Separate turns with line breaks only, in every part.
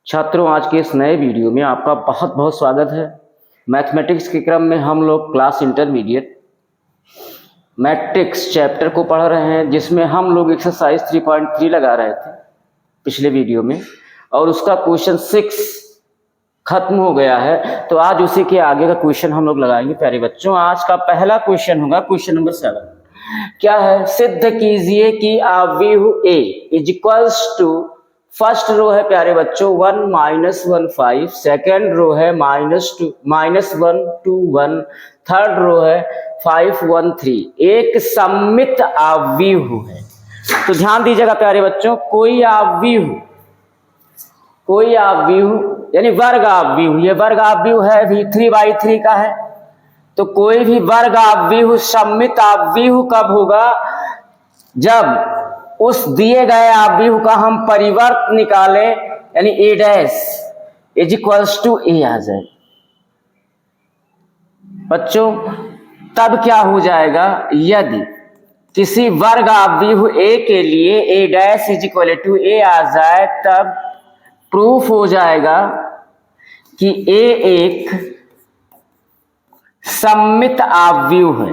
छात्रों, आज के इस नए वीडियो में आपका बहुत बहुत स्वागत है। मैथमेटिक्स के क्रम में हम लोग क्लास इंटरमीडिएट मैट्रिक्स चैप्टर को पढ़ रहे हैं, जिसमें हम लोग एक्सरसाइज 3.3 लगा रहे थे पिछले वीडियो में, और उसका क्वेश्चन 6 खत्म हो गया है। तो आज उसी के आगे का क्वेश्चन हम लोग लगाएंगे प्यारे बच्चों। आज का पहला क्वेश्चन होगा क्वेश्चन नंबर 7। क्या है? सिद्ध कीजिए कि आव्यूह A is equals to, first row है प्यारे बच्चों 1 -1 5, सेकेंड रो है -1 2 1, थर्ड रो है 5 1 3। एक सममित आव्यूह है। तो ध्यान दीजिएगा प्यारे बच्चों, कोई आव्यूह यानी वर्ग आव्यूह, ये वर्ग आव्यूह है भी 3/3 का है। तो कोई भी वर्ग आव्यूह सममित आव्यूह कब होगा? जब उस दिए गए आव्यूह का हम परिवर्त निकालें, यानी ए डैश इज इक्वल्स टू ए आ जाए बच्चों। तब क्या हो जाएगा? यदि किसी वर्ग आव्यूह ए के लिए ए डैश इज इक्वल टू ए आ जाए, तब प्रूफ हो जाएगा कि ए एक सममित आव्यूह है।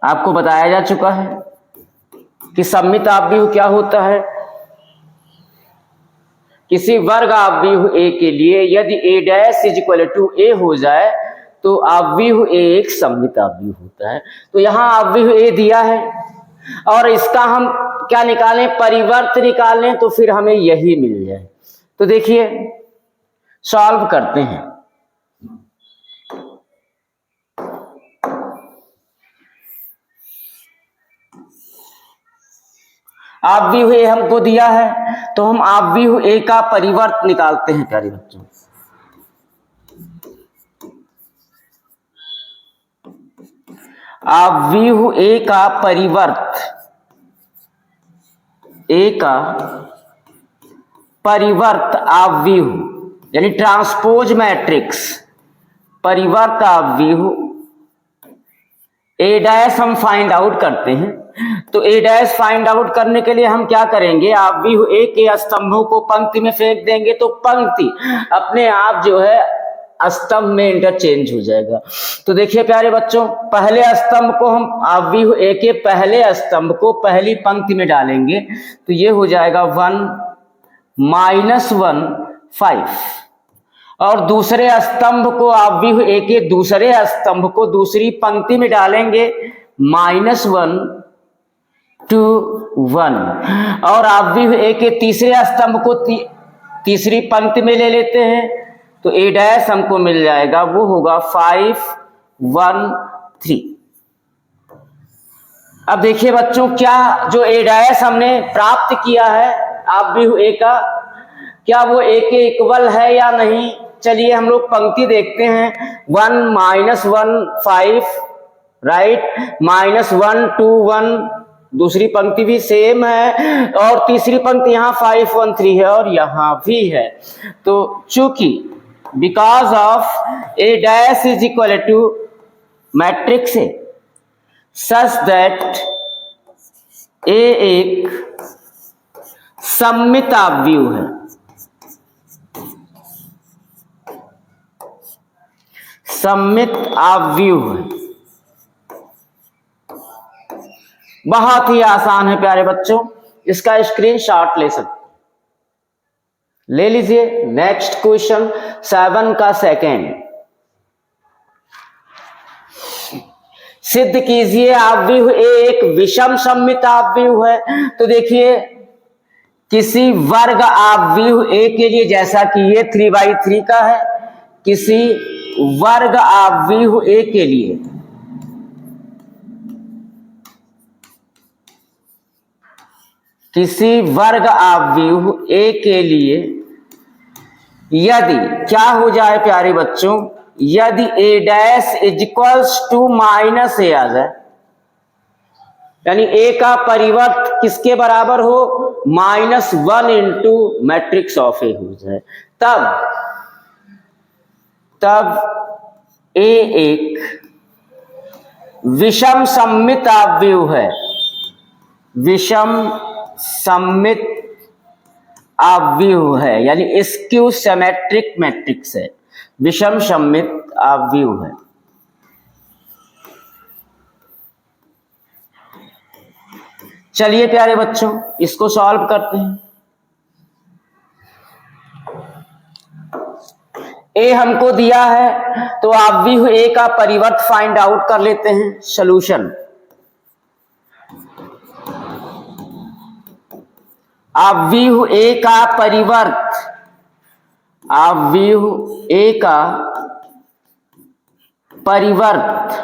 आपको बताया जा चुका है कि सममित आव्यूह क्या होता है। किसी वर्ग आव्यूह ए के लिए यदि A dash is equal to A हो जाए, तो आव्यूह ए एक सममित आव्यूह होता है। तो यहां आव्यूह ए दिया है और इसका हम क्या निकालें? परिवर्त निकालें, तो फिर हमें यही मिल जाए। तो देखिए, सॉल्व करते हैं। आव्यूह ए हमको दिया है, तो हम आव्यूह ए का परिवर्त निकालते हैं प्यारे बच्चों। आव्यूह ए का परिवर्त, ए का परिवर्त आव्यूह यानी ट्रांसपोज मैट्रिक्स परिवर्त आव्यूह ए डैश हम फाइंड आउट करते हैं। तो ए डैश फाइंड आउट करने के लिए हम क्या करेंगे? आव्यूह ए के स्तंभों को पंक्ति में फेंक देंगे, तो पंक्ति अपने आप जो है स्तंभ में इंटरचेंज हो जाएगा। तो देखिए प्यारे बच्चों, पहले स्तंभ को हम आव्यूह ए के पहले स्तंभ को पहली पंक्ति में डालेंगे, तो ये हो जाएगा 1 -1 5, और दूसरे स्तंभ को आव्यूह ए के दूसरे स्तंभ को दूसरी पंक्ति में डालेंगे -1 2 1, और आव्यूह ए के तीसरे स्तंभ को तीसरी पंक्ति में ले लेते हैं, तो ए डैश हमको मिल जाएगा, वो होगा 5 1 3। अब देखिए बच्चों, क्या जो ए डैश हमने प्राप्त किया है आव्यूह ए का, क्या वो ए के इक्वल है या नहीं? चलिए हम लोग पंक्ति देखते हैं। 1 -1 5, राइट, -1 2 1, दूसरी पंक्ति भी सेम है, और तीसरी पंक्ति यहाँ 5 1 3 है, और यहाँ भी है। तो चूंकि because of A dash is equal to matrix A such that A एक सममित आव्यूह है, सममित आव्यूह है। बहुत ही आसान है प्यारे बच्चों, इसका स्क्रीनशॉट ले सकते, ले लीजिए। नेक्स्ट क्वेश्चन 7 का सेकेंड। सिद्ध कीजिए आव्यूह ए एक विषम सममित आव्यूह है। तो देखिए, किसी वर्ग आव्यूह ए के लिए, जैसा कि ये 3/3 का है, किसी वर्ग आव्यूह ए के लिए यदि क्या हो जाए प्यारे बच्चों? यदि A dash is equals to -a आ जाए, यानी ए का परिवर्त किसके बराबर हो? -1 इंटू मैट्रिक्स ऑफ ए हो जाए, तब ए एक विषम सममित आव्यूह है। विषम सममित आव्यूह है, यानी स्क्यू सिमेट्रिक मैट्रिक्स है, विषम सममित आव्यूह है। चलिए प्यारे बच्चों, इसको सॉल्व करते हैं। ए हमको दिया है, तो आव्यूह ए का परिवर्त फाइंड आउट कर लेते हैं। सॉल्यूशन, आव्यूह ए का परिवर्त, आव्यूह ए का परिवर्त,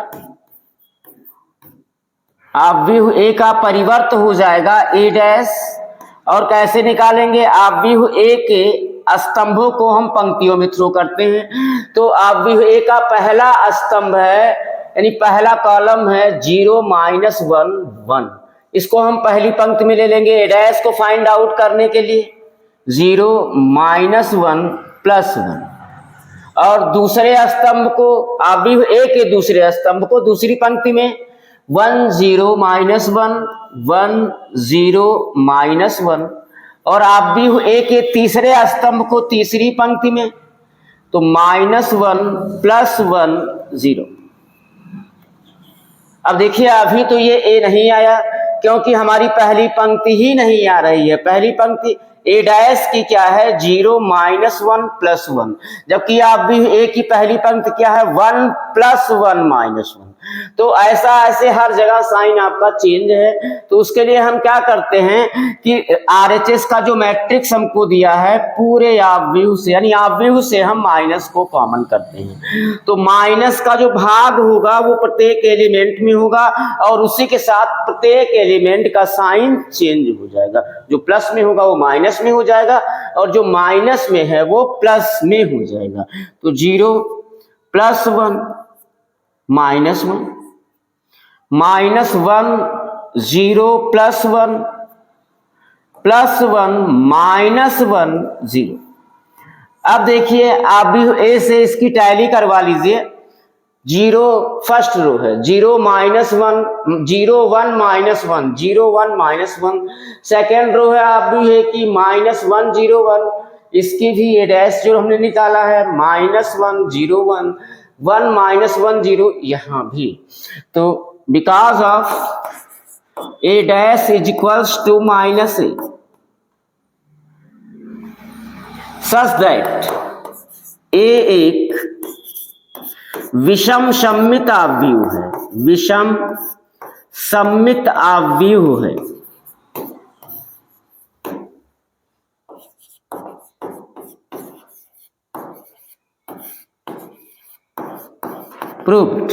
आव्यूह ए का परिवर्त हो जाएगा ए डैश। और कैसे निकालेंगे? आव्यूह ए के स्तंभों को हम पंक्तियों में थ्रो करते हैं। तो आव्यूह ए का पहला स्तंभ है, यानी पहला कॉलम है 0 -1 1, इसको हम पहली पंक्ति में ले लेंगे ए डैश को फाइंड आउट करने के लिए। 0 -1 +1, और दूसरे स्तंभ को, आव्यूह ए के दूसरे स्तंभ को दूसरी पंक्ति में 1 0 -1 1 0 -1, और आव्यूह ए के तीसरे स्तंभ को तीसरी पंक्ति में तो -1 +1 0। अब देखिए अभी तो ये ए नहीं आया, क्योंकि हमारी पहली पंक्ति ही नहीं आ रही है। पहली पंक्ति ए डैश की क्या है? 0 -1 +1, जबकि आव्यूह ए की पहली पंक्ति क्या है? 1 +1 -1। तो ऐसे हर जगह साइन आपका चेंज है। तो उसके लिए हम क्या करते हैं कि आरएचएस का जो मैट्रिक्स हमको दिया है पूरे आव्यूह से, यानी आव्यूह से हम माइनस को कॉमन करते हैं। तो माइनस का जो भाग होगा वो प्रत्येक एलिमेंट में होगा, और उसी के साथ प्रत्येक एलिमेंट का साइन चेंज हो जाएगा। जो प्लस में होगा वो माइनस में हो जाएगा, और जो माइनस में है वो प्लस में हो जाएगा। तो 0 +1 -1 -1 0 +1 +1 -1 0। अब देखिए आव्यूह ए से इसकी टैली करवा लीजिए। 0 फर्स्ट रो है, 0 -1 0 1 -1 0 1 -1। सेकेंड रो है आव्यूह ए की -1 0 1, इसकी भी ए डैश जो हमने निकाला है -1 0 1 1 -1 0 यहाँ भी। तो because of A dash is equals to -a, such that A एक विषम सममित आव्यूह है, विषम सममित आव्यूह है। प्रूव्ड।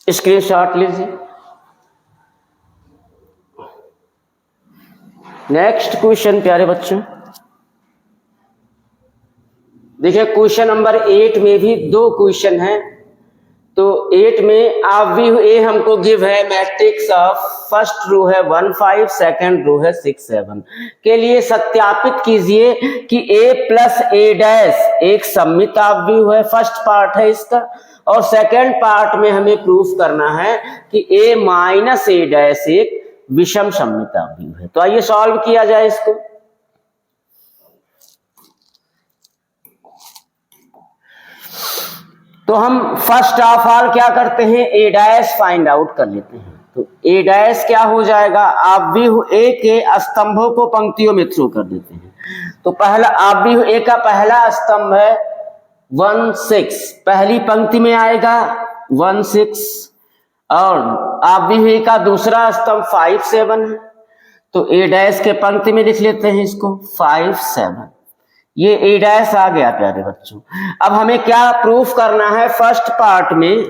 स्क्रीनशॉट लीजिए। नेक्स्ट क्वेश्चन प्यारे बच्चों, देखिए क्वेश्चन नंबर 8 में भी 2 क्वेश्चन हैं। तो 8 में आव्यूह ए हमको गिव है मैट्रिक्स ऑफ, फर्स्ट रो है 1 5, सेकंड रो है 6 7। के लिए सत्यापित कीजिए कि a + a डैश एक सममित आव्यूह है, फर्स्ट पार्ट है इसका। और सेकंड पार्ट में हमें प्रूफ करना है कि a - a डैश एक विषम सममित आव्यूह है। तो आइए सॉल्व किया जाए इसको। तो हम फर्स्ट ऑफ ऑल क्या करते हैं? ए डैश फाइंड आउट कर लेते हैं। तो ए डैश क्या हो जाएगा? आव्यूह ए के स्तंभों को पंक्तियों में थ्रो कर देते हैं। तो पहला आव्यूह ए का पहला स्तंभ है 1 6, पहली पंक्ति में आएगा 1 6, और आव्यूह ए का दूसरा स्तंभ 5 7 है। तो ए डैश के पंक्ति में लिख लेते हैं इसको 5 7। ये ए डैश आ गया प्यारे बच्चों। अब हमें क्या प्रूफ करना है फर्स्ट पार्ट में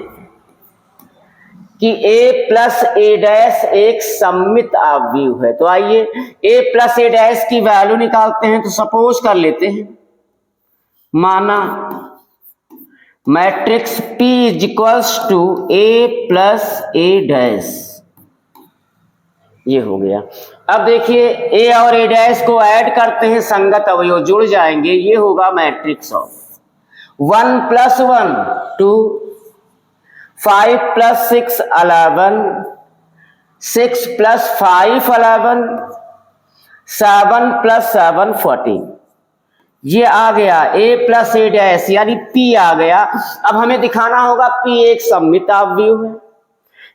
कि a + a डैश एक सममित आव्यूह है। तो आइए a + a डैश की वैल्यू निकालते हैं। तो सपोज कर लेते हैं, माना matrix P = a + a dash, ये हो गया। अब देखिए ए और ए डैश को ऐड करते हैं, संगत अवयव जुड़ जाएंगे, ये होगा मैट्रिक्स ऑफ। 1 + 1 2, 5 + 6 11, 6 + 5 11, 7 + 7 14। ये आ गया a + a' यानी p आ गया। अब हमें दिखाना होगा p एक सममित आव्यूह है।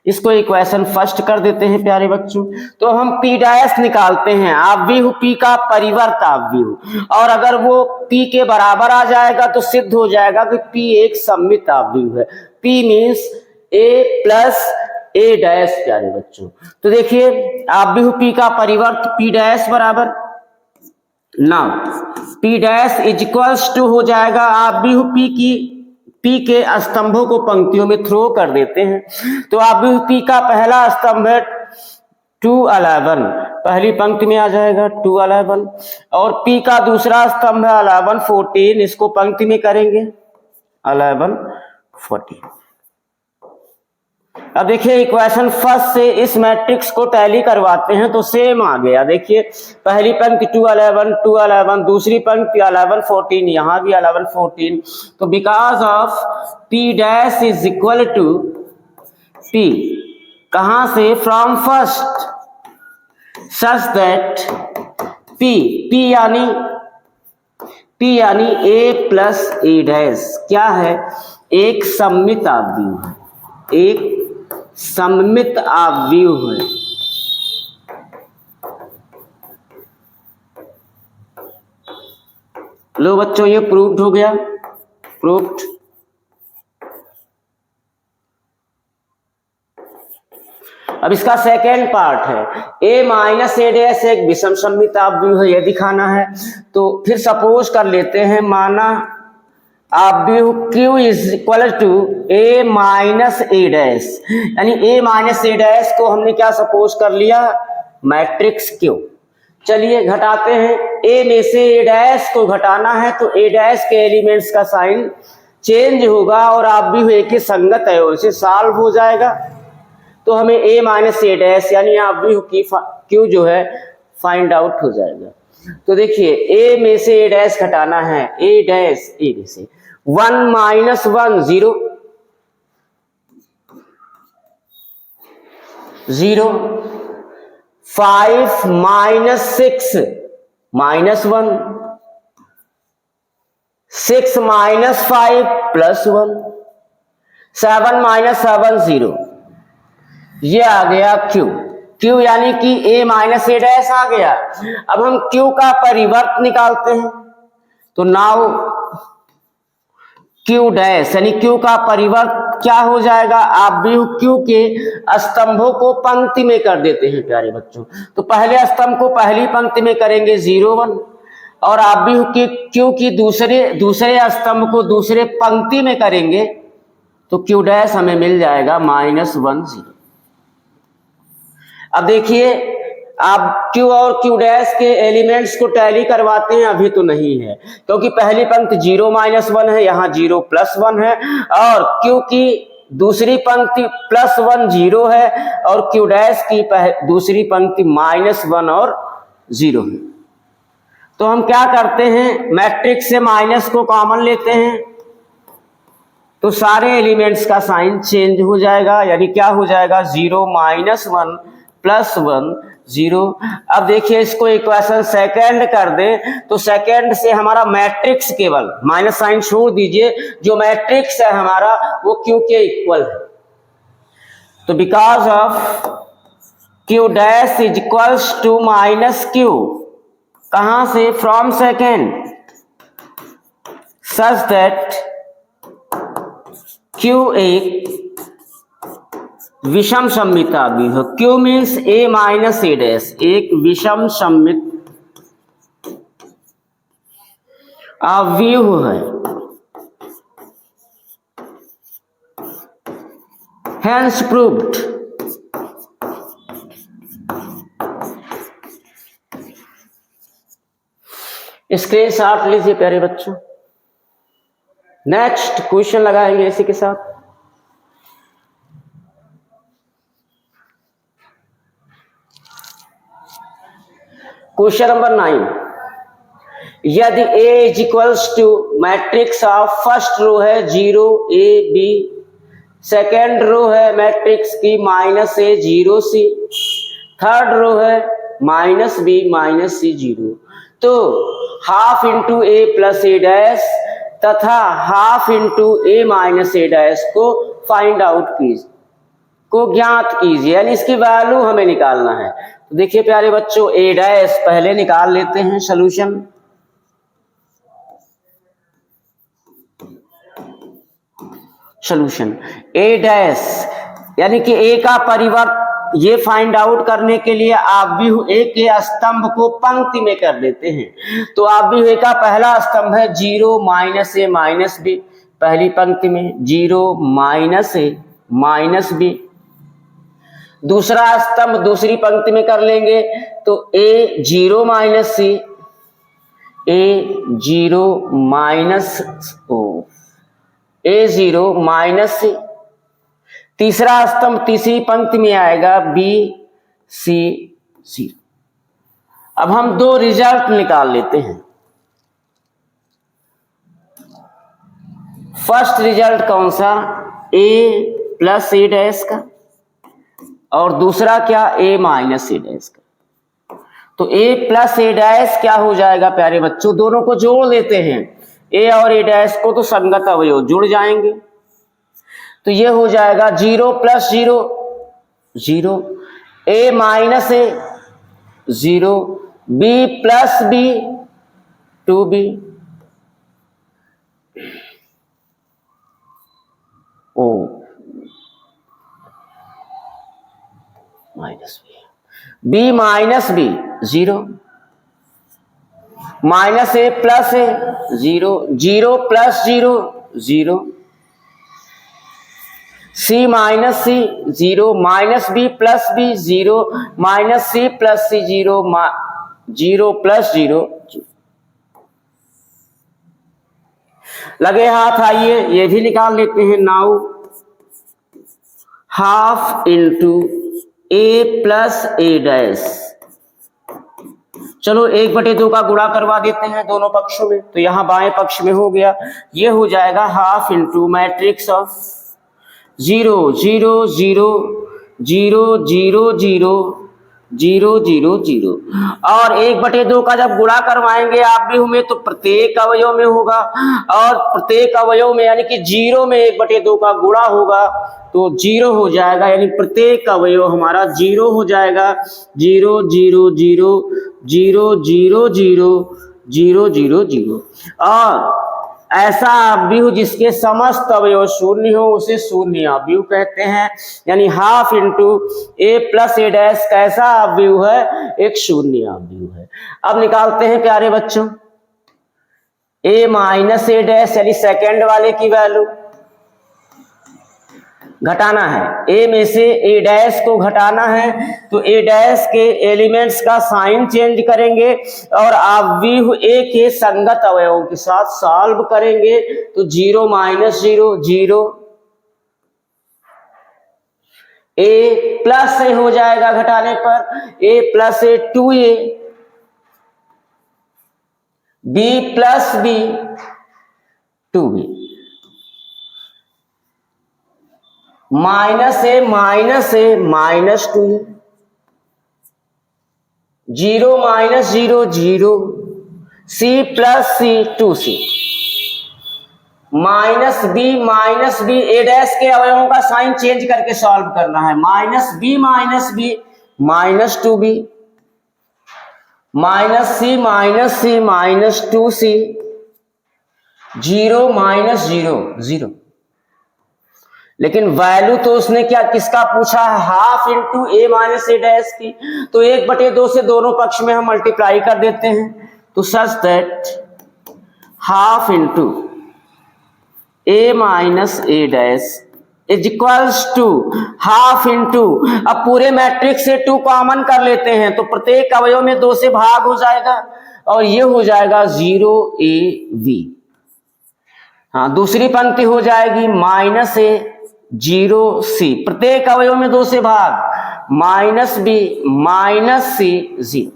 इसको इक्वेशन फर्स्ट कर देते हैं प्यारे बच्चों। तो हम p' निकालते हैं, आव्यूह p का परिवर्त आव्यूह, और अगर वो p के बराबर आ जाएगा तो सिद्ध हो जाएगा कि p एक सममित आव्यूह है। p मीन्स a + a' प्यारे बच्चों। तो देखिए आव्यूह p का परिवर्त p' बराबर ना p' इक्वल्स टू हो जाएगा आव्यूह p के स्तंभों को पंक्तियों में थ्रो कर देते हैं। तो आव्यूह p का पहला स्तंभ है 2 11, पहली पंक्ति में आ जाएगा 2 11, और p का दूसरा स्तंभ है 11 14, इसको पंक्ति में करेंगे 11 14। अब देखिए इक्वेशन फर्स्ट से इस मैट्रिक्स को टैली करवाते हैं तो सेम आ गया। देखिए पहली पंक्ति 2 11 2 11, दूसरी पंक्ति 11 14, यहां भी 11 14। तो because of p' is equal to p, कहां से, from first, such that p यानी a + a' क्या है, एक सममित आव्यूह है, एक सममित आव्यूह है। लो बच्चों ये प्रूव्ड हो गया, प्रूव्ड। अब इसका सेकेंड पार्ट है a - a' एक विषम सममित आव्यूह है, ये दिखाना है। तो फिर सपोज कर लेते हैं, माना आव्यूह Q is equal to a - a', यानी a - a' को हमने क्या सपोज कर लिया, मैट्रिक्स Q। चलिए घटाते हैं, a में से a' को घटाना है तो a' के एलिमेंट्स का साइन चेंज होगा और आव्यूह a के संगत है, उसे सॉल्व हो जाएगा। तो हमें a - a' यानी आव्यूह की Q जो है फाइंड आउट हो जाएगा। तो देखिए a में से a' घटाना है, a' में से 1 - 1 0 0, 5 - 6 -1, 6 - 5 +1, 7 - 7 0। ये आ गया Q यानी कि a - a' आ गया। अब हम Q का परिवर्त निकालते हैं, तो नाउ Q' यानी Q का परिवर्त क्या हो जाएगा, आव्यूह Q के स्तंभों को पंक्ति में कर देते हैं प्यारे बच्चों। तो पहले स्तंभ को पहली पंक्ति में करेंगे 0 1, और आव्यूह Q की दूसरे स्तंभ को दूसरे पंक्ति में करेंगे तो Q' हमें मिल जाएगा -1 0। अब देखिए आप Q और Q' के एलिमेंट्स को टैली करवाते हैं, अभी तो नहीं है क्योंकि पहली पंक्ति 0 - 1 है, यहाँ 0 + 1 है, और Q की दूसरी पंक्ति +1 0 है, और Q' की दूसरी पंक्ति -1 और 0 है। तो हम क्या करते हैं, मैट्रिक्स से माइनस को कॉमन लेते हैं तो सारे एलिमेंट्स का साइन चेंज हो जाएगा, यानी क्या हो जाएगा, 0 - 1 +1 0। अब देखिए इसको इक्वेशन सेकंड कर दें तो सेकंड से हमारा मैट्रिक्स, केवल माइनस साइन छोड़ दीजिए, जो मैट्रिक्स है हमारा वो Q के इक्वल है। तो because of Q' is equals to -Q, कहां से, from second, such that Q एक विषम सममित आव्यूह है। Q मीन्स a - a', एक विषम सममित आव्यूह है। Hence proved। स्क्रीनशॉट लीजिए प्यारे बच्चों। नेक्स्ट क्वेश्चन लगाएंगे इसी के साथ। क्वेश्चन नंबर 9, यदि A is equals to matrix of first row है 0 A B, सेकेंड रो है मैट्रिक्स की -A 0 C, थर्ड रो है -B -C 0, तो half into A plus A dash तथा half into A minus A dash को find out कीजिए, को ज्ञात कीजिए, यानी इसकी वैल्यू हमें निकालना है। तो देखिए प्यारे बच्चों, A डैश पहले निकाल लेते हैं सॉल्यूशन। सॉल्यूशन A डैश यानी कि A का परिवर्त ये फाइंड आउट करने के लिए आव्यूह A के स्तंभ को पंक्ति में कर देते हैं। तो आव्यूह A का पहला स्तंभ है 0 -A -B, पहली पंक्ति में 0 -A -B। दूसरा स्तंभ दूसरी पंक्ति में कर लेंगे तो A 0 -C, A 0 -C। तीसरा स्तंभ तीसरी पंक्ति में आएगा B C 0। अब हम दो रिजल्ट निकाल लेते हैं। फर्स्ट रिजल्ट कौन सा, A प्लस A डैश का, और दूसरा क्या, A माइनस A डैश का। तो A प्लस A डैश क्या हो जाएगा प्यारे बच्चों, दोनों को जोड़ लेते हैं, A और A डैश को तो संगत अवयव जुड़ जाएंगे। तो ये हो जाएगा 0 plus 0 0, A minus A 0, B plus B 2B, O minus B minus B 0, minus A plus A 0, 0 plus 0 0, C minus C 0, minus B plus B 0, minus C plus C 0, 0 plus 0। लगे हाथ, आइए ये भी निकाल लेते हैं। Now half into A plus A dash, चलो 1/2 का गुणा करवा देते हैं दोनों पक्षों में, तो यहां बाएं पक्ष में हो गया, ये हो जाएगा हाफ इंटू मैट्रिक्स ऑफ 0 0 0 0 0 0 0 0 0, और 1/2 का जब गुणा करवाएंगे आप भी में तो प्रत्येक अवयव में होगा, और प्रत्येक अवयव में यानी कि 0 में 1/2 का गुणा होगा तो 0 हो जाएगा, यानी प्रत्येक अवयव हमारा 0 हो जाएगा। 0 0 0 0 0 0 0 0 0, और ऐसा अवयव जिसके समस्त अवयव शून्य हो उसे शून्य अवयव कहते हैं, यानी half into A plus A dash कैसा अवयव है, एक शून्य अवयव है। अब निकालते हैं प्यारे बच्चों A माइनस A डैश, यानी सेकेंड वाले की वैल्यू घटाना है, A में से A डैश को घटाना है, तो A डैश के एलिमेंट्स का साइन चेंज करेंगे और अवयव A के संगत अवयवों के साथ सॉल्व करेंगे, तो 0 माइनस 0 0, A प्लस A हो जाएगा घटाने पर, A plus A 2A, B plus B 2B, minus A minus 2, 0 minus 0 0, C plus C 2C, minus B A dash के अवयवों का साइन चेंज करके सॉल्व करना है, minus B minus 2B, minus C minus 2C, 0 minus 0 0। लेकिन value तो उसने क्या किसका पूछा है, half into A minus A dash की, तो 1/2 से दोनों पक्ष में हम मल्टीप्लाई कर देते हैं, तो such that half into A minus A dash is equals to half into, अब पूरे मैट्रिक्स से 2 कॉमन कर लेते हैं तो प्रत्येक अवयव में 2 से भाग हो जाएगा और ये हो जाएगा 0AB। हाँ, दूसरी पंक्ति हो जाएगी माइनस A 0C, प्रत्येक अवयव में 2 से भाग, माइनस B माइनस C 0।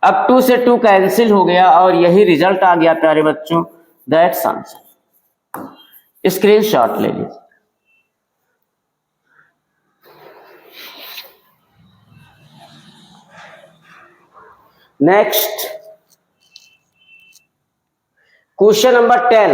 अब 2 से 2 कैंसिल हो गया और यही रिजल्ट आ गया प्यारे बच्चों, दैट्स आंसर। स्क्रीनशॉट ले लीजिए। नेक्स्ट क्वेश्चन नंबर 10,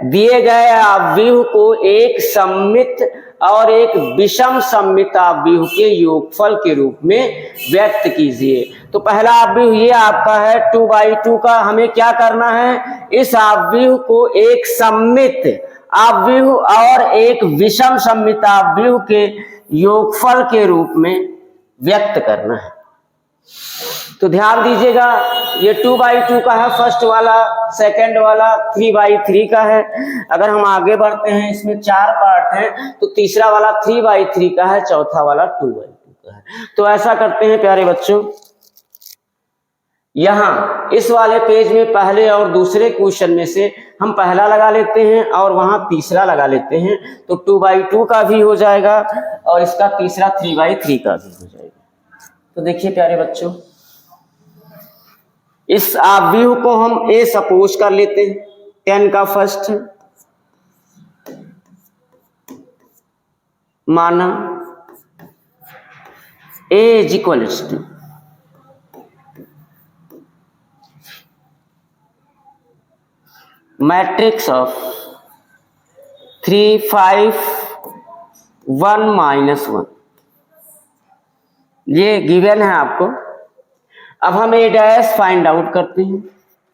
दिए गए आव्यूह को एक सममित और एक विषम सममित आव्यूह के योगफल के रूप में व्यक्त कीजिए। तो पहला आव्यूह ये आपका है 2/2 का। हमें क्या करना है, इस आव्यूह को एक सममित आव्यूह और एक विषम सममित आव्यूह के योगफल के रूप में व्यक्त करना है। तो ध्यान दीजिएगा, ये 2/2 का है फर्स्ट वाला, सेकंड वाला 3/3 का है। अगर हम आगे बढ़ते हैं, इसमें 4 पार्ट हैं, तो तीसरा वाला 3/3 का है, चौथा वाला 2/2 का है। तो ऐसा करते हैं प्यारे बच्चों, यहां इस वाले पेज में पहले और दूसरे क्वेश्चन में से हम पहला लगा लेते हैं और वहां तीसरा लगा लेते हैं। तो 2/2 का भी हो जाएगा और इसका तीसरा 3/3 का भी हो जाएगा। तो देखिए प्यारे बच्चों, इस आव्यूह को हम ए सपोज कर लेते हैं, 10 का फर्स्ट है, माना A is equal to matrix of 3, 5, 1, -1, ये गिवन है आपको। अब हम ए डैश फाइंड आउट करते हैं,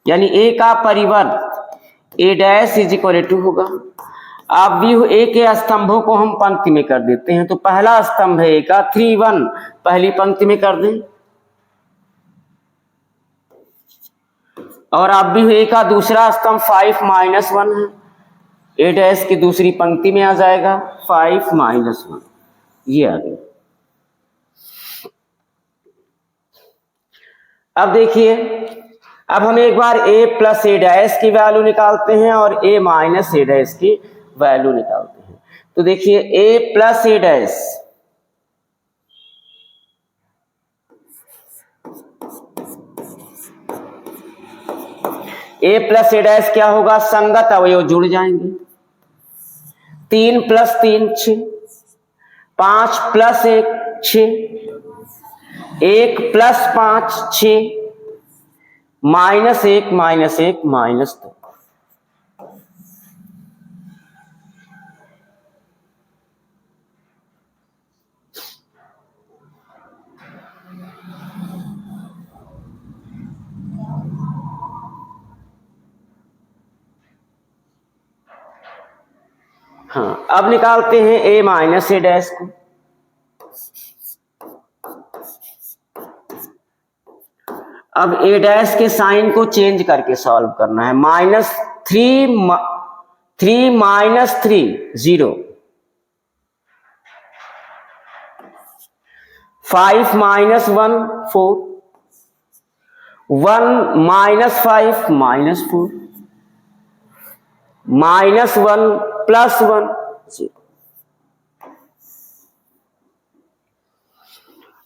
यानी ए का परिवर्त ए डैश इज इक्वल टू होगा। आव्यूह ए के स्तंभों को हम पंक्ति में कर देते हैं। तो पहला स्तंभ है ए का 3, 1, पहली पंक्ति में कर दें, और आव्यूह ए का दूसरा स्तंभ 5, -1 है, ए डैश की दूसरी पंक्ति में आ जाएगा 5, -1, ये आ गया। अब देखिए, अब हम एक बार a प्लस ए डैश की वैल्यू निकालते हैं और a माइनस ए डैश की वैल्यू निकालते हैं। तो देखिए a plus A dash, a plus A dash क्या होगा, संगत अवयव जुड़ जाएंगे। 3 + 3 6, 5 + 1 6, 1 + 5 6, -1 -1 -2। हाँ, अब निकालते हैं a माइनस ए डैश को। अब ए डैश के साइन को चेंज करके सॉल्व करना है। -3 -3 0, 5 - 1 4, 1 - 5 -4, -1 + 1 0।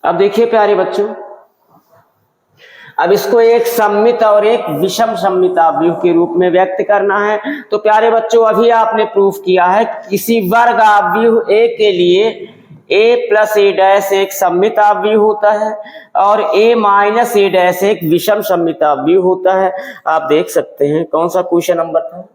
अब देखिए प्यारे बच्चों, अब इसको एक सममित और एक विषम सममित आव्यूह के रूप में व्यक्त करना है। तो प्यारे बच्चों, अभी आपने प्रूफ किया है किसी वर्ग आव्यूह ए के लिए a प्लस ए डैश एक सममित आव्यूह होता है और a माइनस ए डैश एक विषम सममित आव्यूह होता है। आप देख सकते हैं कौन सा क्वेश्चन नंबर था,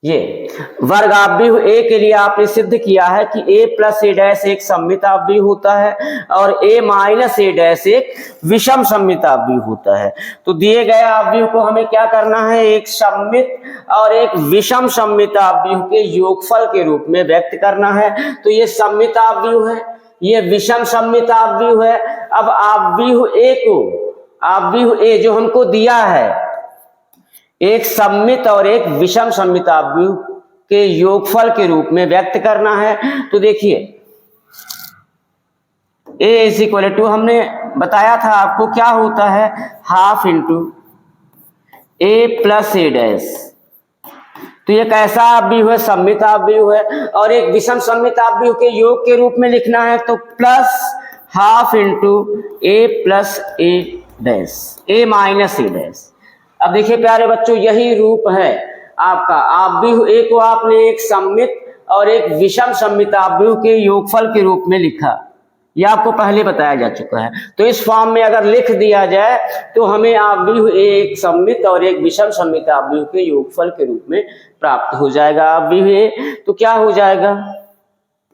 ये वर्ग आव्यूह ए के लिए आपने सिद्ध किया है कि a प्लस ए डैश एक सममित आव्यूह होता है और a माइनस ए डैश एक विषम सममित आव्यूह होता है। तो दिए गए आव्यूह को हमें क्या करना है, एक सममित और एक विषम सममित आव्यूह के योगफल के रूप में व्यक्त करना है। तो ये सममित आव्यूह है, ये विषम सममित आव्यूह है। अब आव्यूह ए जो हमको दिया है एक सममित और एक विषम सममित आव्यूह के योगफल के रूप में व्यक्त करना है। तो देखिए a इज इक्वल टू, हमने बताया था आपको क्या होता है, half into a plus A dash. तो ये कैसा आव्यूह है, सममित आव्यूह है। और एक विषम सममित आव्यूह के योग के रूप में लिखना है तो plus half into a plus A dash, A minus A dash. अब देखिए प्यारे बच्चों, यही रूप है आपका आव्यूह ए को आपने एक सममित और एक विषम सममित आव्यूह के योगफल के रूप में लिखा, यह आपको पहले बताया जा चुका है। तो इस फॉर्म में अगर लिख दिया जाए तो हमें आव्यूह ए एक सममित और एक विषम सममित आव्यूह के योगफल के रूप में प्राप्त हो जाएगा। आव्यूह ए तो क्या हो जाएगा,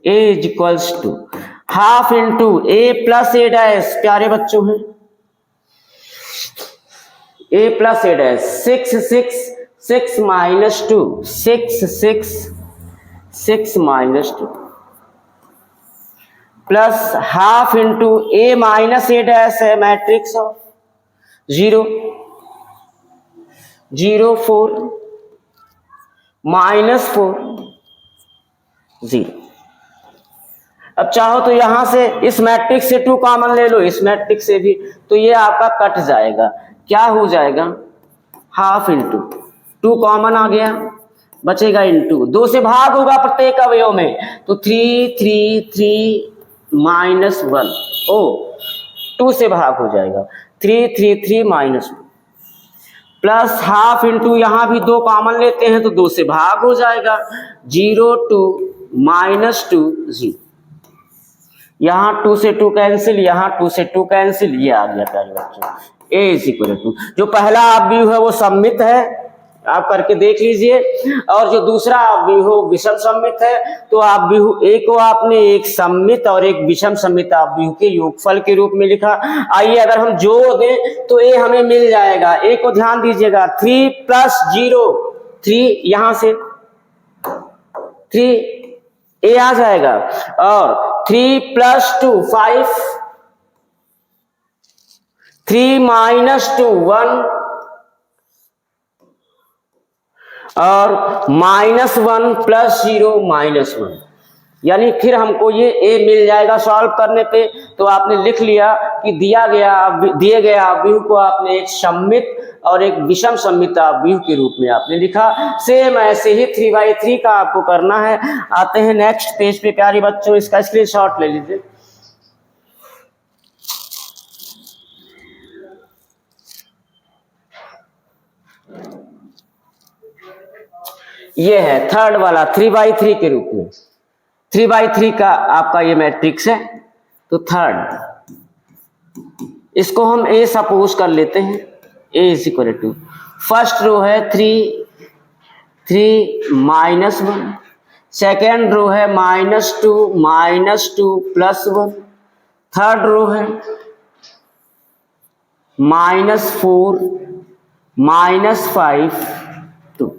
A is equals to half into A plus A dash, प्यारे बच्चों हैं A plus A dash, 6 minus 2, 6 minus 2 plus half into A minus A dash है मैट्रिक्स ऑफ 0 0 4 माइनस 4 0। अब चाहो तो यहां से इस मैट्रिक्स से 2 कॉमन ले लो, इस मैट्रिक्स से भी, तो ये आपका कट जाएगा। क्या हो जाएगा, हाफ इंटू 2 कॉमन आ गया, बचेगा इंटू 2 से भाग होगा प्रत्येक अवयव में, तो 3 3 3 माइनस 1, ओ 2 से भाग हो जाएगा, 3 3 3 माइनस 1 प्लस हाफ इंटू यहां भी 2 कॉमन लेते हैं तो 2 से भाग हो जाएगा, 0 2 माइनस 2 0। यहां 2 से 2 कैंसिल, यहां 2 से 2 कैंसिल, ये आ गया प्यारे बच्चों ए इज इक्वल टू, जो पहला आव्यूह है वो सममित है, आप करके देख लीजिए, और जो दूसरा आव्यूह विषम सममित है। तो आव्यूह ए को आपने एक सममित और एक विषम सममित आव्यूह के योगफल के रूप में लिखा। आइए अगर हम जोड़ दें तो ए हमें मिल जाएगा, ए को ध्यान दीजिएगा, 3 प्लस 0 3, यहां से 3 ए आ जाएगा, और 3 प्लस 2 5, 3 माइनस 2 1, और माइनस 1 प्लस 0 माइनस 1, यानी फिर हमको ये ए मिल जाएगा सॉल्व करने पे। तो आपने लिख लिया कि दिए गए आव्यूह को आपने एक सममित और एक विषम सममित आव्यूह के रूप में आपने लिखा। सेम ऐसे ही 3/3 का आपको करना है। आते हैं नेक्स्ट पेज पे प्यारे बच्चों, इसका स्क्रीनशॉट ले लीजिए। ये है थर्ड वाला 3/3 के रूप में, 3/3 का आपका ये मैट्रिक्स है। तो थर्ड, इसको हम ए सपोज कर लेते हैं, A is equal to, first row है 3 3 माइनस 1, सेकेंड रो है -2 प्लस 1, थर्ड रो है -4 -5 2।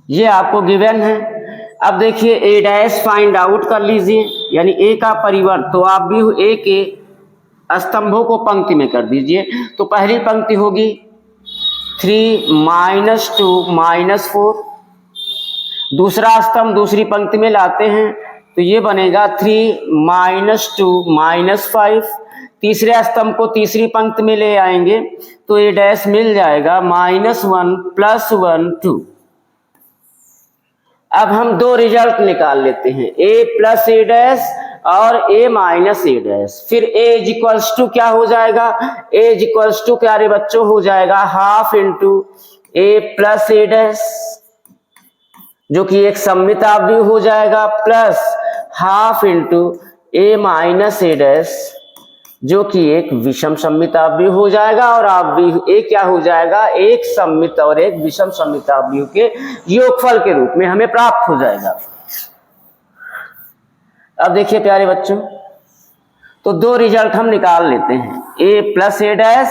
ये आपको गिवन है। अब देखिए ए डैश फाइंड आउट कर लीजिए, यानी ए का परिवर्त। तो आप भी ए के स्तंभों को पंक्ति में कर दीजिए। तो पहली पंक्ति होगी 3 -2 -4, दूसरा स्तंभ दूसरी पंक्ति में लाते हैं तो ये बनेगा 3 -2 -5, तीसरे स्तंभ को तीसरी पंक्ति में ले आएंगे तो ए डैश मिल जाएगा -1 +1 2। अब हम दो रिजल्ट निकाल लेते हैं, a प्लस ए डैश और a माइनस ए डैश। फिर a इज इक्वल्स टू क्या हो जाएगा, a इज इक्वल्स टू प्यारे बच्चों हो जाएगा half into a plus A dash, जो कि एक सममित आव्यूह हो जाएगा, plus half into a minus A dash, जो कि एक विषम सममित आव्यूह हो जाएगा। और आव्यूह ए क्या हो जाएगा, एक सममित और एक विषम सममित आव्यूह के योगफल के रूप में हमें प्राप्त हो जाएगा। अब देखिए प्यारे बच्चों, तो दो रिजल्ट हम निकाल लेते हैं, a प्लस ए डैश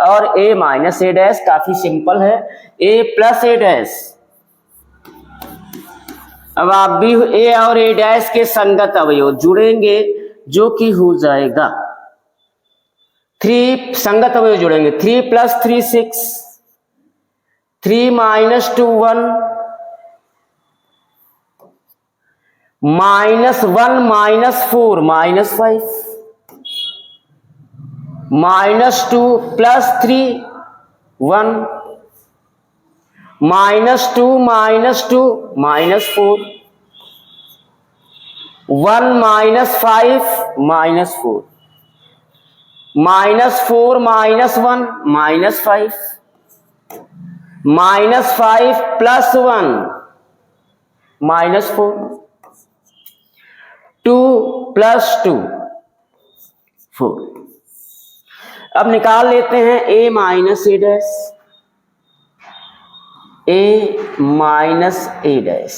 और a माइनस ए डैश। काफी सिंपल है, a प्लस ए डैश। अब आव्यूह a और a डैश के संगत अवयव जुड़ेंगे, जो कि हो जाएगा 3 संगत अवयव जुड़ेंगे, 3 + 3 6, 3 - 2 1, -1 - 4 -5, -2 + 3 1, -2 - 2 -4, 1 - 5 -4, -4 -1 -5, -5 + 1 -4, 2 + 2 4। अब निकाल लेते हैं a minus a dash, a minus a dash.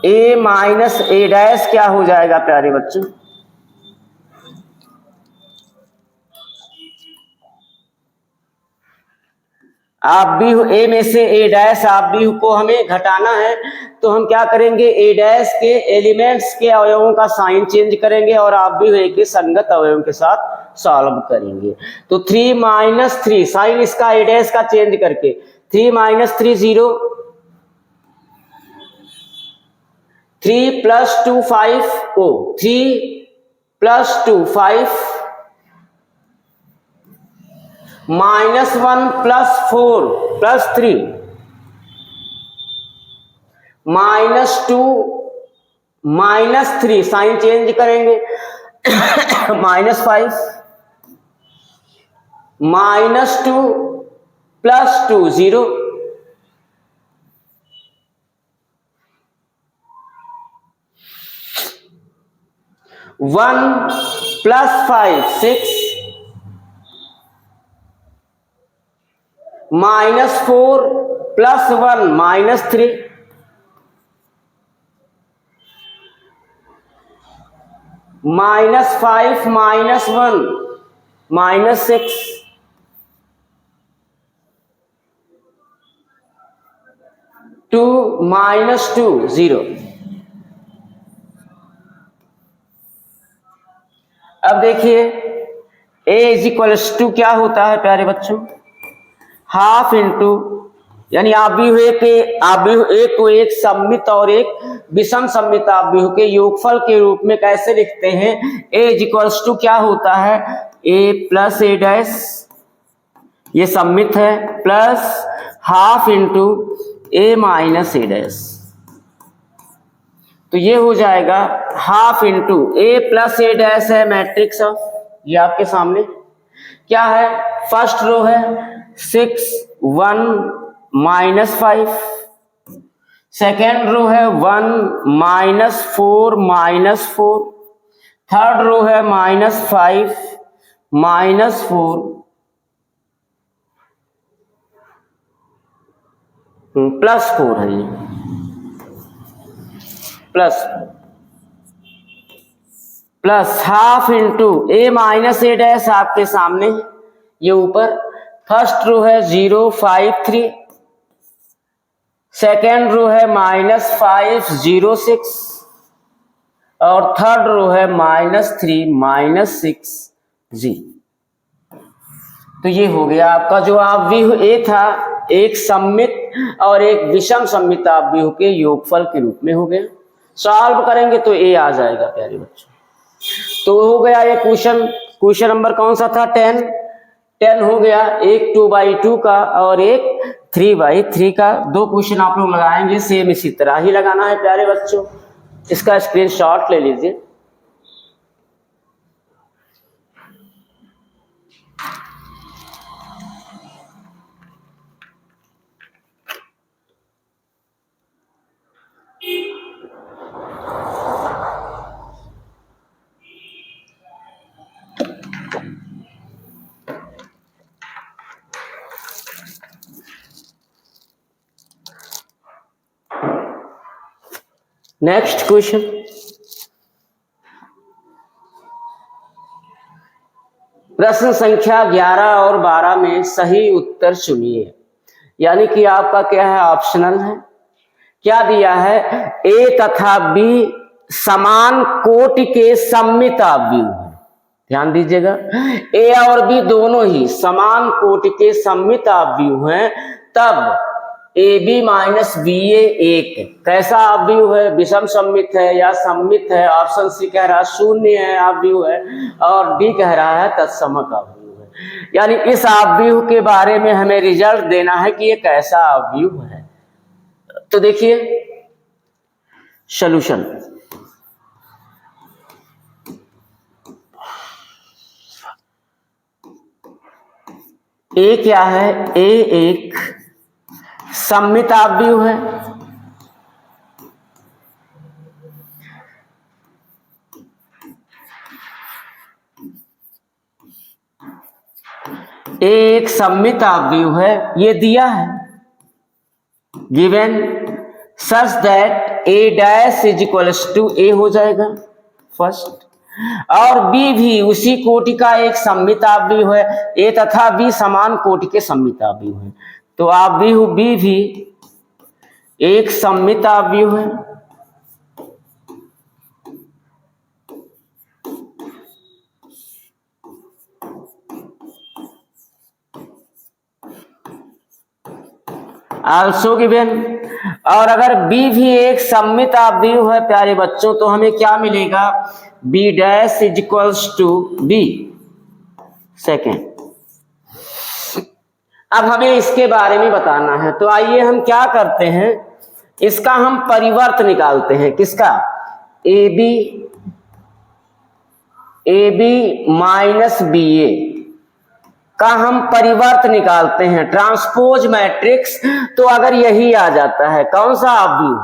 a minus a dash क्या हो जाएगा प्यारे बच्चों? आप भी a में से a डैश आप भी को हमें घटाना है, तो हम क्या करेंगे, a डैश के एलिमेंट्स के अवयवों का साइन चेंज करेंगे और आप भी a के संगत अवयवों के साथ सॉल्व करेंगे। तो 3 - 3 साइन इसका a डैश का चेंज करके 3 - 3 0, 3 + 2 5 3 + 2 5, -1 + 4 + 3, -2 -3 साइन चेंज करेंगे -5 -2 + 2 0, 1 + 5 6, -4 + 1 -3, -5 -1 -6, 2 -2 0। अब देखिए a = क्या होता है प्यारे बच्चों, हाफ इंटू, यानी आव्यूह एक को एक सममित और एक विषम सममित आव्यूह के योगफल के रूप में कैसे लिखते हैं? a क्या होता है, a + a डैश, ये सममित है, plus half into a minus a dash, तो ये हो जाएगा half into a + a dash है मैट्रिक्स ऑफ, ये आपके सामने क्या है, फर्स्ट रो है 6 1 -5, सेकेंड रो है 1 -4 -4, थर्ड रो है -5 -4 +4 है, ये plus half into a minus a dash आपके सामने, ये ऊपर फर्स्ट रो है 0 5 3, सेकेंड रो है -5 0 6 और थर्ड रो है -3 -6 0। तो ये हो गया आपका जो आव्यूह a था, एक सममित और एक विषम सममित आव्यूह के योगफल के रूप में हो गया। सॉल्व करेंगे तो a आ जाएगा प्यारे बच्चों। तो हो गया ये क्वेश्चन नंबर कौन सा था, 10 हो गया, एक 2/2 का और एक 3/3 का। दो क्वेश्चन आप लोग लगाएंगे, सेम इसी तरह ही लगाना है प्यारे बच्चों। इसका स्क्रीनशॉट ले लीजिए। नेक्स्ट क्वेश्चन, प्रश्न संख्या 11 और 12 में सही उत्तर चुनिए। यानी कि आपका क्या है, ऑप्शनल है। क्या दिया है, ए तथा बी समान कोटि के सममित आव्यूह है। ध्यान दीजिएगा, ए और बी दोनों ही समान कोटि के सममित आव्यूह हैं, तब AB माइनस BA एक कैसा आव्यूह है, विषम सममित है या सममित है। ऑप्शन सी कह रहा है शून्य है आव्यूह है, और डी कह रहा है तत्समक आव्यूह है। यानी इस आव्यूह के बारे में हमें रिजल्ट देना है कि ये कैसा आव्यूह है। तो देखिए सॉल्यूशन। ए क्या है? ए एक सममित आव्यूह है। ए एक सममित आव्यूह है, ये दिया है, given such that A dash is equals to A हो जाएगा फर्स्ट, और बी भी उसी कोटि का एक सममित आव्यूह है। ए तथा बी समान कोटि के सममित आव्यूह है, तो आव्यूह बी भी एक सममित आव्यूह है। आल्सो गिवन, और अगर B भी एक सममित आव्यूह है प्यारे बच्चों, तो हमें क्या मिलेगा? B dash is equals to B second. अब हमें इसके बारे में बताना है, तो आइए हम क्या करते हैं, इसका हम परिवर्त निकालते हैं। किसका? AB माइनस BA का हम परिवर्त निकालते हैं, ट्रांसपोज मैट्रिक्स। तो अगर यही आ जाता है, कौन सा आव्यूह?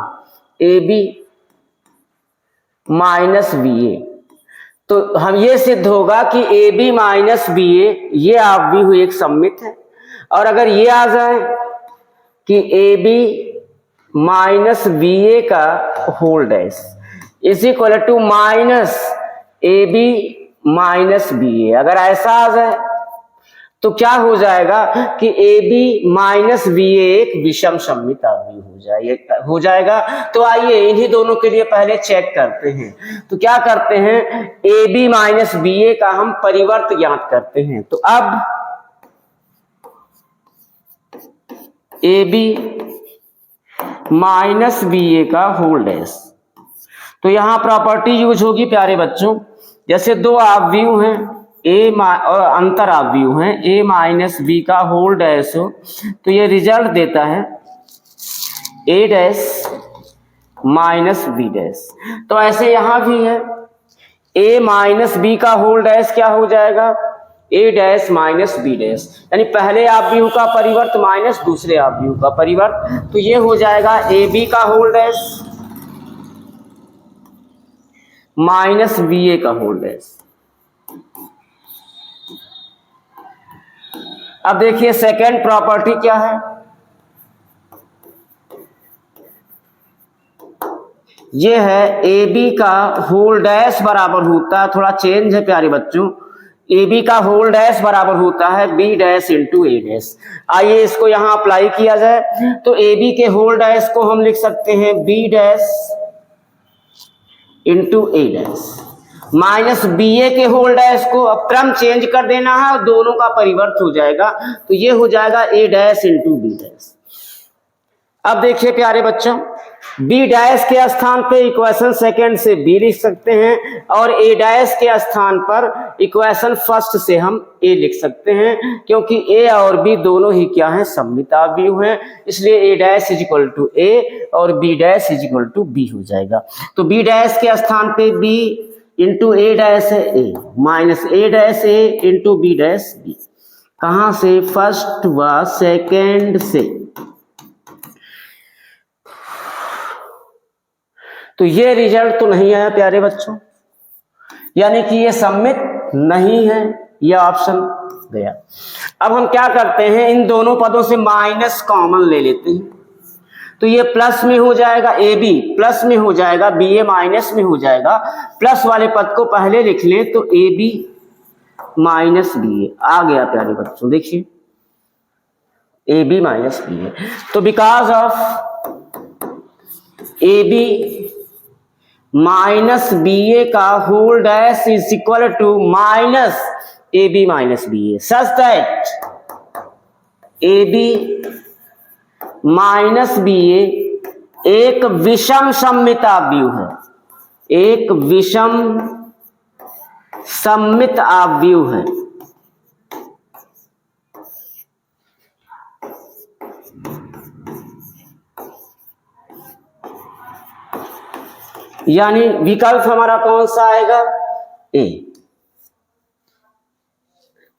AB माइनस BA, तो हम ये सिद्ध होगा कि AB माइनस BA ये आव्यूह एक सममित है। और अगर ये आ जाए कि AB माइनस BA का whole dash is equal to minus AB minus BA, अगर ऐसा आ जाए तो क्या हो जाएगा कि AB माइनस BA एक विषम सममित आव्यूह हो जाएगा। तो आइए इन्हीं दोनों के लिए पहले चेक करते हैं। तो क्या करते हैं, AB माइनस BA का हम परिवर्त ज्ञात करते हैं। तो अब AB माइनस BA का होल डैश, तो यहां प्रॉपर्टी यूज होगी प्यारे बच्चों, जैसे दो आव्यूह हैं ए और अंतर आव्यूह है A माइनस B का होल डैश हो, तो ये रिजल्ट देता है A dash minus B dash. तो ऐसे यहां भी है A माइनस B का होल डैश क्या हो जाएगा? A dash minus B dash, यानी पहले आव्यूह का परिवर्त माइनस दूसरे आव्यूह का परिवर्त, तो ये हो जाएगा AB का होल डैश माइनस BA का होल डैश। अब देखिए सेकेंड प्रॉपर्टी क्या है, ये है AB का होल डैश बराबर होता है, थोड़ा चेंज है प्यारे बच्चों, AB का होल डैश बराबर होता है B dash into A dash. आइए इसको यहां अप्लाई किया जाए, तो AB के होल डैश को हम लिख सकते हैं B dash into A dash minus BA के होल डैश को, अब क्रम चेंज कर देना है और दोनों का परिवर्त हो जाएगा, तो ये हो जाएगा A dash into B dash. अब देखिए प्यारे बच्चों, B डैश के स्थान पे इक्वेशन सेकेंड से B लिख सकते हैं, और A डैश के स्थान पर इक्वेशन फर्स्ट से हम A लिख सकते हैं, क्योंकि A और B दोनों ही क्या हैं? सममित आव्यूह हैं, इसलिए A dash is equal to A और B dash is equal to B हो जाएगा। तो B डैश के स्थान पे B इंटू A डैश है A minus A dash A into B dash B, कहां से? फर्स्ट व सेकेंड से। तो ये रिजल्ट तो नहीं आया प्यारे बच्चों, यानी कि ये सममित नहीं है, ये ऑप्शन गया। अब हम क्या करते हैं, इन दोनों पदों से माइनस कॉमन ले लेते हैं, तो ये प्लस में हो जाएगा, AB प्लस में हो जाएगा, BA माइनस में हो जाएगा। प्लस वाले पद को पहले लिख लें, तो AB माइनस BA आ गया प्यारे बच्चों, देखिए AB माइनस BA। तो because of AB minus BA का whole dash is equal to minus AB minus BA, such that AB minus BA एक विषम सममित आव्यूह है, एक विषम सममित आव्यूह है। यानी विकल्प हमारा कौन सा आएगा? ए।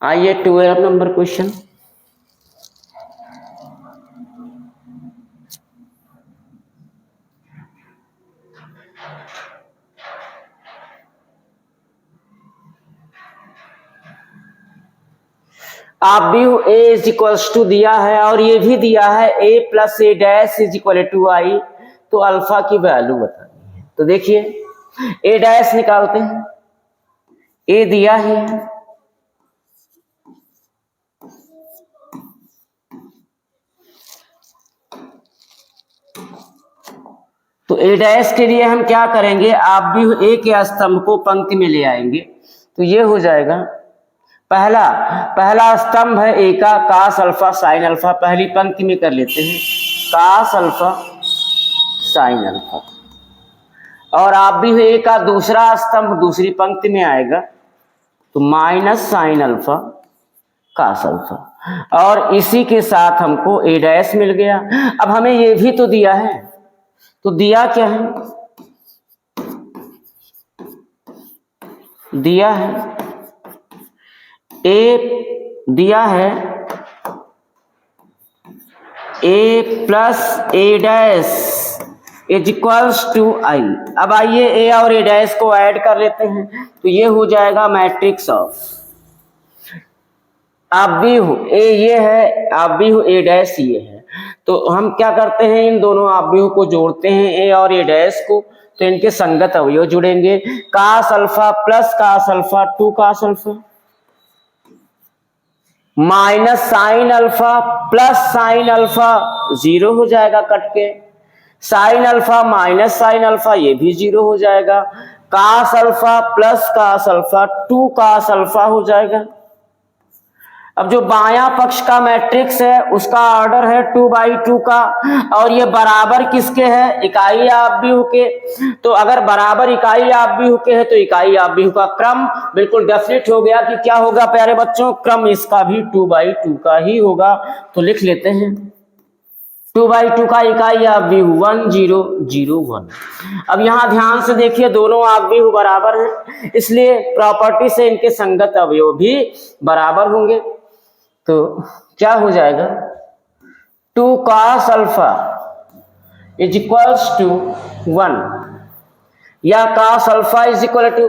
आइए 12 नंबर क्वेश्चन। आप भी ए इज इक्वल्स टू दिया है और ये भी दिया है A plus A dash is equal to I, तो अल्फा की वैल्यू बतानी है। तो देखिए ए डैश निकालते हैं, ए दिया ही है, तो ए डैश के लिए हम क्या करेंगे, आप भी ए के स्तंभ को पंक्ति में ले आएंगे, तो ये हो जाएगा पहला स्तंभ है ए का कास अल्फा साइन अल्फा, पहली पंक्ति में कर लेते हैं कास अल्फा साइन अल्फा, और आप भी ए का दूसरा स्तंभ दूसरी पंक्ति में आएगा तो minus sine alpha cos alpha, और इसी के साथ हमको ए डैश मिल गया। अब हमें ये भी तो दिया है, तो दिया क्या है, दिया है ए, दिया है A plus A dash is equals to I. अब आइए ए और ए डैश को ऐड कर लेते हैं, तो ये हो जाएगा मैट्रिक्स ऑफ, आप भी हो ए ये है, आप भी हो ए डैश ये है, तो हम क्या करते हैं इन दोनों आप भी हो को जोड़ते हैं ए और ए डैश को, तो इनके संगत अवयव जुड़ेंगे, cos alpha plus cos alpha two cos alpha minus sine alpha plus sine alpha zero हो जाएगा कट के, sine alpha minus sine alpha ये भी जीरो हो जाएगा, cos alpha plus cos alpha two cos alpha हो जाएगा। अब जो बायां पक्ष का मैट्रिक्स है उसका ऑर्डर है 2/2 का, और ये बराबर किसके है, इकाई आप भी हो के, तो अगर बराबर इकाई आप भी हो के है तो इकाई आप भी हो का क्रम बिल्कुल डेफिनेट हो गया कि क्या होगा प्यारे बच्चों, क्रम इसका भी 2/2 का ही होगा। तो लिख लेते हैं 2/2 का इकाई आप भी 1 0 0 1। अब यहाँ ध्यान से देखिए दोनों आप भी बराबर हैं, इसलिए प्रॉपर्टी से इनके संगत अवयव भी बराबर होंगे, तो क्या हो जाएगा 2 cos alpha is equals to 1, या cos alpha is equal to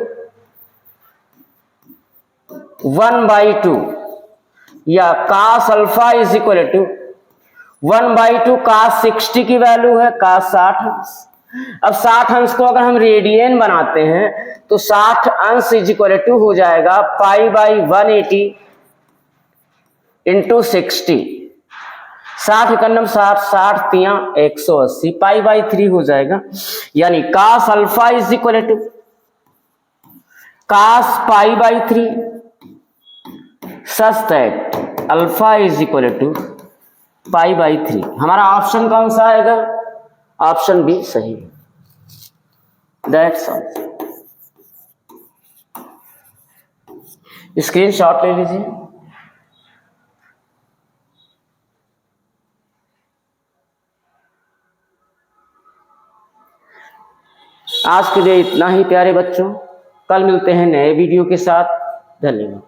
1/2, या cos alpha is equal to 1/2 cos 60 की वैल्यू है cos 60 अंश। अब 60 अंश को अगर हम रेडियन बनाते हैं तो 60 अंश इज इक्वल टू हो जाएगा π/180 इंटू 60, 60 एकम 60 60 तिया 180 π/3 हो जाएगा, यानी cos alpha is equal to cos π/3 such that alpha is equal to π/3। हमारा ऑप्शन कौन सा आएगा, ऑप्शन बी सही, दैट्स ऑल। स्क्रीनशॉट ले लीजिए। आज के लिए इतना ही प्यारे बच्चों, कल मिलते हैं नए वीडियो के साथ, धन्यवाद।